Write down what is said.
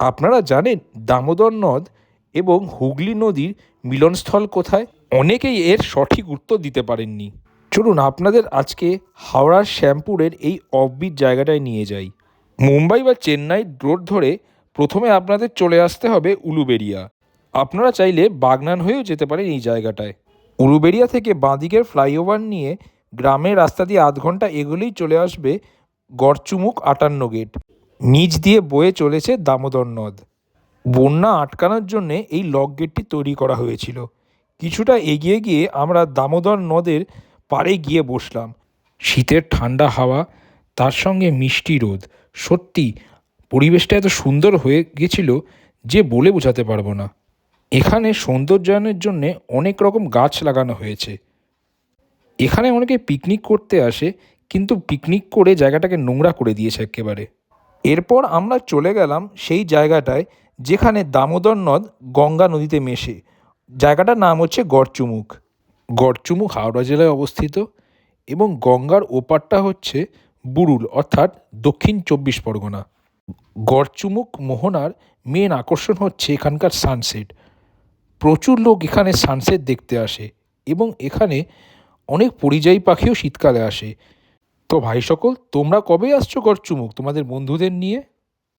আপনারা জানেন দামোদর নদ এবং হুগলি নদীর মিলনস্থল কোথায়? অনেকেই এর সঠিক উত্তর দিতে পারেননি। চলুন আপনাদের আজকে হাওড়ার শ্যামপুরের এই অফবিট জায়গাটায় নিয়ে যাই। মুম্বাই বা চেন্নাই রোড ধরে প্রথমে আপনাদের চলে আসতে হবে উলুবেড়িয়া। আপনারা চাইলে বাগনান হয়েও যেতে পারেন এই জায়গাটায়। উলুবেড়িয়া থেকে বাঁদিকের ফ্লাইওভার নিয়ে গ্রামের রাস্তা দিয়ে আধ ঘন্টা এগোলেই চলে আসবে গড়চুমুক 58 গেট। নিচ দিয়ে বয়ে চলেছে দামোদর নদ। বন্যা আটকানোর জন্যে এই লক গেটটি তৈরি করা হয়েছিল। কিছুটা এগিয়ে গিয়ে আমরা দামোদর নদের পাড়ে গিয়ে বসলাম। শীতের ঠান্ডা হাওয়া, তার সঙ্গে মিষ্টি রোদ, সত্যি পরিবেশটা এত সুন্দর হয়ে গেছিল যে বলে বোঝাতে পারবো না। এখানে সৌন্দর্যায়নের জন্যে অনেক রকম গাছ লাগানো হয়েছে। এখানে অনেকে পিকনিক করতে আসে, কিন্তু পিকনিক করে জায়গাটাকে নোংরা করে দিয়েছে একেবারে। এরপর আমরা চলে গেলাম সেই জায়গাটায় যেখানে দামোদর নদ গঙ্গা নদীতে মেশে। জায়গাটার নাম হচ্ছে গড়চুমুক। গড়চুমুক হাওড়া জেলায় অবস্থিত এবং গঙ্গার ওপারটা হচ্ছে বুরুল, অর্থাৎ দক্ষিণ 24 পরগনা। গড়চুমুক মোহনার মেন আকর্ষণ হচ্ছে এখানকার সানসেট। প্রচুর লোক এখানে সানসেট দেখতে আসে এবং এখানে অনেক পরিযায়ী পাখিও শীতকালে আসে। তো ভাই সকল, তোমরা কবে আসছো গড়চুমুক তোমাদের বন্ধুদের নিয়ে?